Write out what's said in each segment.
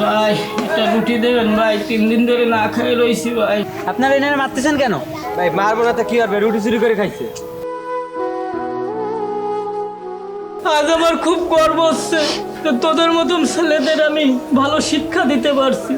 ভাই একটা রুটি দেবেন ভাই, 3 দিন ধরে না খেয়ে রয়েছি ভাই। আপনারা এনারা মারতেছেন কেন? ভাই মারবো না তো কি হবে, রুটি চুরি করে খাইছে। আজ আমার খুব গর্ব হচ্ছে তো তোদের মতন ছেলেদের আমি ভালো শিক্ষা দিতে পারছি।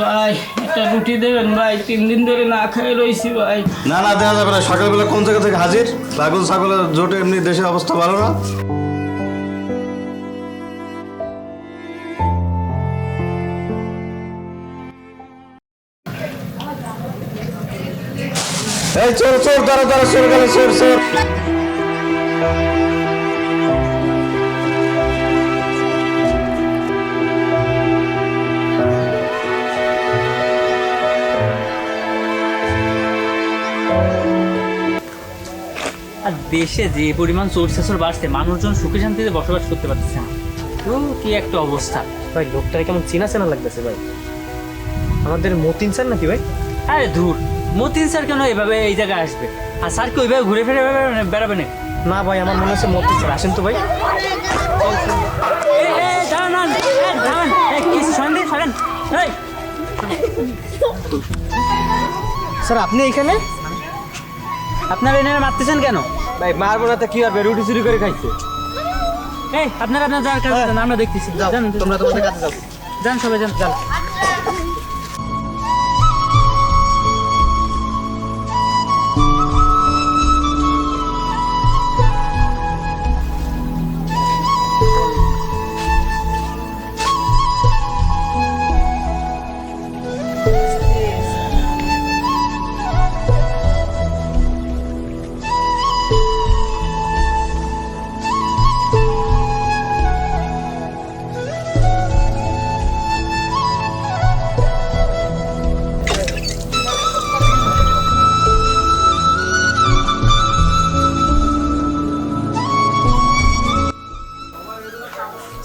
ভাই একটা রুটি দেবেন ভাই, 3 দিন ধরে না খেয়ে রয়েছি ভাই। না না, দেওয়া যাবে না। সকালবেলা কোন জায়গা থেকে হাজির? ছাগল ছাগলের জোটে এমনি দেশের অবস্থা ভালো না। এই চোর চোর, দাঁড়া দাঁড়া, চোর গেলে চোর চোর। আর দেশে যে পরিমাণ চোর ছেচর বাড়ছে, মানুষজন সুখে শান্তিতে বসবাস করতে পারতেছে না। তো কি একটা অবস্থা ভাই লোকটারে কেমন চেনা চেনা লাগতেছে ভাই। আমাদের মতিন স্যার নাকি ভাই? আরে ধুর, মতিন স্যার কেন এভাবে এই জায়গায় আসবে? আর স্যার কি ওইভাবে ঘুরে ফিরে বেড়াবে না? না ভাই, আমার মনে হচ্ছে মতিন স্যার। আসেন তো ভাই। স্যার আপনি এইখানে? আপনারা এনারা মারতেছেন কেন? ভাই মারবো না তো কি হবে, রুটি চুরি করে খাইছে। এই আপনারা যার কাছে যান, আমরা দেখতেছি। যান তোমরা তোমাদের কাছে যাও। যান সবাই যান। যান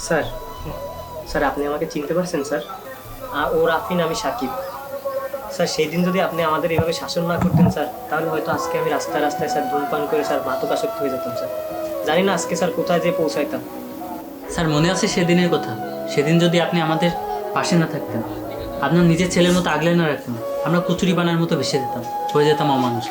স্যার, স্যার আপনি আমাকে চিনতে পারছেন স্যার? ও রাফিন, আমি সাকিব। স্যার সেই দিন যদি আপনি আমাদের এইভাবে শাসন না করতেন স্যার, তাহলে হয়তো আজকে আমি রাস্তায় রাস্তায় স্যার ধূমপান করে স্যার মাদকাসক্ত হয়ে যেতাম স্যার। জানি না আজকে স্যার কোথায় যেয়ে পৌঁছাইতাম। স্যার, মনে আছে সেদিনের কথা? সেদিন যদি আপনি আমাদের পাশে না থাকতেন, আপনার নিজের ছেলের মতো আগলে না রাখতেন, আমরা কচুরি বানার মতো ভেসে যেতাম, হয়ে যেতাম অমানুষ।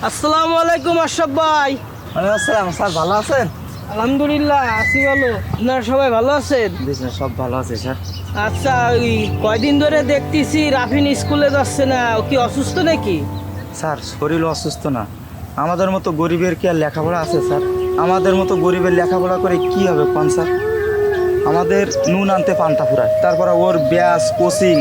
আসসালামু আলাইকুম আশরাফ ভাই। আসসালাম স্যার, ভালো আছেন? আলহামদুলিল্লাহ আছি ভালো। আপনারা সবাই ভালো আছেন? স্যার সব ভালো আছে স্যার। আচ্ছা, ওই কয়দিন ধরে দেখতেছি রাফিন স্কুলে যাচ্ছে না, ও কি অসুস্থ নাকি? স্যার শরীর অসুস্থ না। আমাদের মতো গরিবের কি আর লেখাপড়া আছে স্যার? আমাদের মতো গরিবের লেখাপড়া করে কি হবে কোন স্যার? আমাদের নুন আনতে পান্তা ফুরায়, তারপরে ওর ব্যাস কোচিং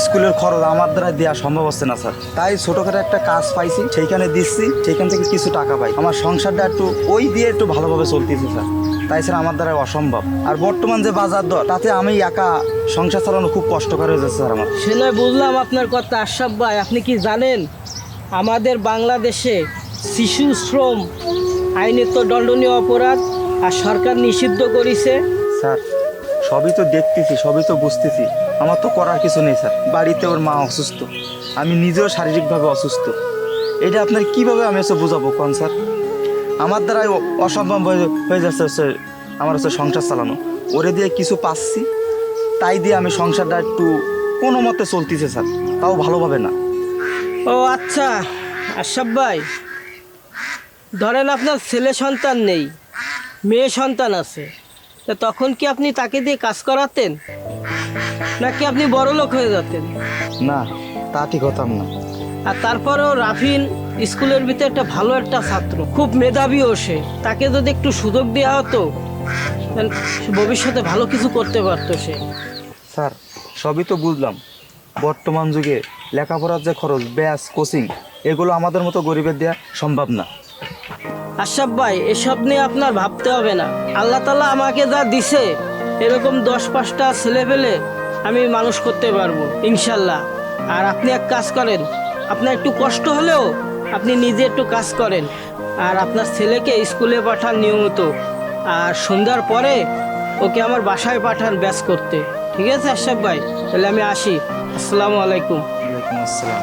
স্কুলের খরচ আমার দ্বারা দেওয়া সম্ভব হচ্ছে না স্যার। তাই ছোটোখাটো একটা কাজ পাইছি, সেইখানে দিচ্ছি, সেইখান থেকে কিছু টাকা পাই। আমার সংসারটা একটু ওই দিয়ে একটু ভালোভাবে চলতেছে স্যার। তাই স্যার আমার দ্বারা অসম্ভব। আর বর্তমান যে বাজার দর, তাতে আমি একা সংসার চালানো খুব কষ্টকর হয়ে যাচ্ছে স্যার আমার। সে নয় বুঝলাম আপনার কথা আশরাফ ভাই, আপনি কি জানেন আমাদের বাংলাদেশে শিশু শ্রম আইনে তো দণ্ডনীয় অপরাধ, আর সরকার নিষিদ্ধ করেছে। স্যার সবই তো দেখতেছি, সবই তো বুঝতেছি, আমার তো করার কিছু নেই স্যার। বাড়িতে ওর মা অসুস্থ, আমি নিজেও শারীরিকভাবে অসুস্থ। এটা আপনার কীভাবে আমি এসে বোঝাবো কোন স্যার? আমার দ্বারাই অসম্ভব হয়ে যাচ্ছে স্যার। আমার হচ্ছে সংসার চালানো। ওরে দিয়ে কিছু পাচ্ছি, তাই দিয়ে আমি সংসারটা একটু কোনো মতে চলতেছে স্যার, তাও ভালোভাবে না। ও আচ্ছা আশরাফ ভাই, ধরেন আপনার ছেলে সন্তান নেই, মেয়ে সন্তান আছে, তো তখন কি আপনি তাকে দিয়ে কাজ করাতেন, নাকি আপনি বড়লোক হয়ে যেতেন? না, তা ঠিক হতাম না। আর তারপরেও রাফিন স্কুলের ভিতরে একটা ভালো একটা ছাত্র, খুব মেধাবীও সে, তাকে যদি একটু সুযোগ দেওয়া হতো তাহলে সে ভবিষ্যতে ভালো কিছু করতে পারতো সে। স্যার সবই তো বুঝলাম, বর্তমান যুগে লেখাপড়ার যে খরচ, ব্যাস, কোচিং, এগুলো আমাদের মতো গরিবের দেওয়া সম্ভব না। আশরাফ ভাই, এসব নিয়ে আপনার ভাবতে হবে না। আল্লাহ তাআলা আমাকে যা দিছে, এরকম 10-5টা ছেলে পেলে আমি মানুষ করতে পারবো ইনশাল্লাহ। আর আপনি এক কাজ করেন, আপনার একটু কষ্ট হলেও আপনি নিজে একটু কাজ করেন, আর আপনার ছেলেকে স্কুলে পাঠান নিয়মিত, আর সন্ধ্যার পরে ওকে আমার বাসায় পাঠান ব্যাস করতে। ঠিক আছে আশরাফ ভাই, তাহলে আমি আসি। আসসালামু আলাইকুম। ওয়ালাইকুম আসসালাম।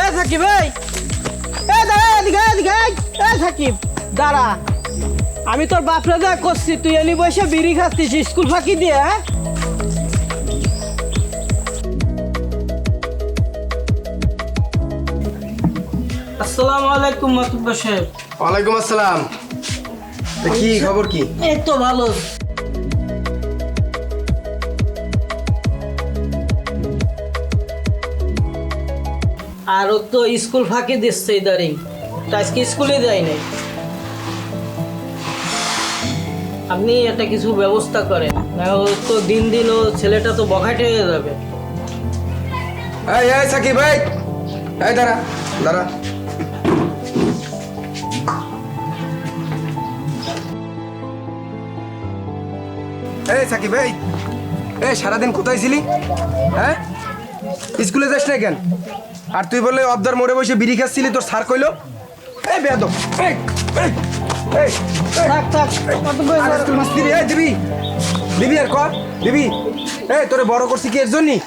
এ সাকিব ভাই, এ দাঁড়া, এদিকে এদিকে এ সাকিব দাঁড়া। আমি তোর বাপরে যা করছি, তুই এনে বসে বিড়ি খাচ্ছিস স্কুল ফাঁকি দিয়ে, হ্যাঁ? আসসালামু আলাইকুম মাতুব্বর সাহেব। ওয়ালাইকুম আসসালাম। তা কি খবর কি? এই তো ভালো। আর ও তো স্কুল ফাঁকি দিচ্ছে ইদারিং, তা আজকে স্কুলে যাই নাই। আপনি একটা কিছু ব্যবস্থা করেন, না ও তো দিন দিন ও ছেলেটা তো বখাটে হয়ে যাবে। এই সাকিব ভাই, এই দাঁড়া দাঁড়া। এই সাকিব ভাই, এই সারাদিন কোথায় ছিলি? হ্যাঁ, স্কুলে যাস না কেন? আর তুই বললে অবদার মোড়ে বসে বিড়ি খাচ্ছিলি, তোর স্যার কইলো? এই বেয়াদব, এই এই এই থাক থাক মাতুব্বর আর স্কুল মাস্তি রে, এই দিবি দিবি আর কর দিবি। এই তোরে বড় করছি কি এর জন্যই?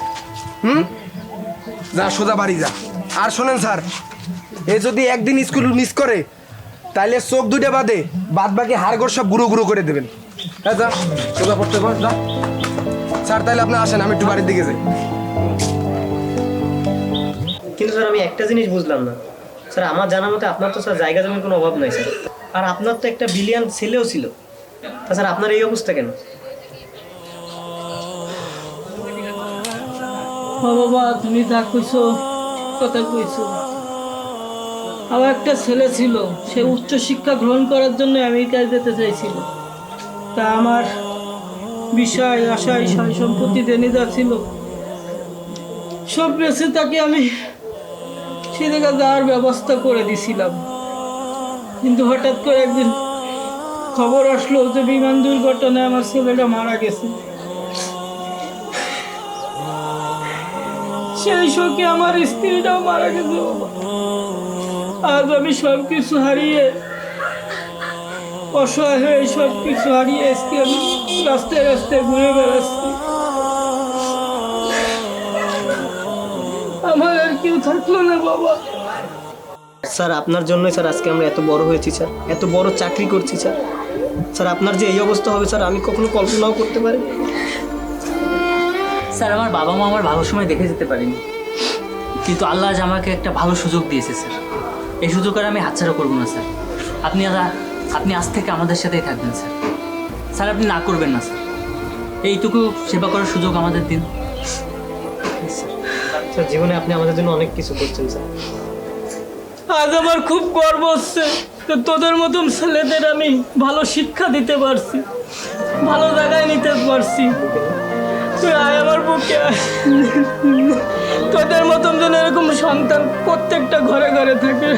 যা সোজা বাড়ি যা। আর শোনেন স্যার, এ যদি একদিন স্কুল মিস করে তাহলে চোখ দুইটা বাদে বাদ বাকি হাড়গোড় সব গুঁড়ো গুঁড়ো করে দেবেন। হ্যাঁ যা, সোজা পড়তে পার যা। স্যার তাহলে আপনি আসেন, আমি একটু বাড়ির দিকে যাই। কিন্তু স্যার আমি একটা জিনিস বুঝলাম না স্যার, আমার জানা মতে আপনার তো স্যার জায়গা জমির কোনো অভাব নাই স্যার, আর আপনার তো একটা বিলিয়ন ছেলেও ছিল, তা স্যার আপনার এই অবস্থা কেন? বাবা তুমি যা কইছো কথা কইছো। আমার একটা ছেলে ছিল, সে উচ্চ শিক্ষা গ্রহণ করার জন্য আমেরিকায় যেতে চাইছিল। তা আমার বিষয় আশায় সয় সম্পত্তি দেনে যা ছিল সব বেঁচে তাকে আমি সেদিকে যাওয়ার ব্যবস্থা করে দিছিলাম। কিন্তু হঠাৎ করে একদিন খবর আসলো যে বিমান দুর্ঘটনায় আমার ছেলেটা মারা গেছে। সেই শোকে আমার স্ত্রীটাও মারা গেছে। আজ আমি সব কিছু হারিয়ে, অসহায় হয়ে সব কিছু হারিয়ে আজকে আমি রাস্তায় রাস্তায় ঘুরে বেড়াচ্ছি। আমার আর কেউ থাকলো না বাবা। স্যার আপনার জন্যই স্যার আজকে আমরা এত বড় হয়েছি স্যার, এত বড় চাকরি করছি স্যার। স্যার আপনার যে এই অবস্থা হবে স্যার আমি কখনো কল্পনাও করতে পারি। স্যার আমার বাবা মা আমার ভালো সময় দেখে যেতে পারিনি, কিন্তু আল্লাহ আজ আমাকে একটা ভালো সুযোগ দিয়েছে স্যার। এই সুযোগ আর আমি হাতছাড়া করবো না স্যার। আপনি আজ থেকে আমাদের সাথেই থাকবেন স্যার। স্যার আপনি না করবেন না স্যার, এইটুকু সেবা করার সুযোগ আমাদের দিন। স্যার জীবনে আপনি আমাদের জন্য অনেক কিছু করছেন স্যার। আজ আমার খুব গর্ব হচ্ছে তো তোদের মতন ছেলেদের আমি ভালো শিক্ষা দিতে পারছি, ভালো জায়গায় নিতে পারছি। তুই আয় আমার বুকে আয়। তোদের মতন যেন এরকম সন্তান প্রত্যেকটা ঘরে ঘরে থাকে।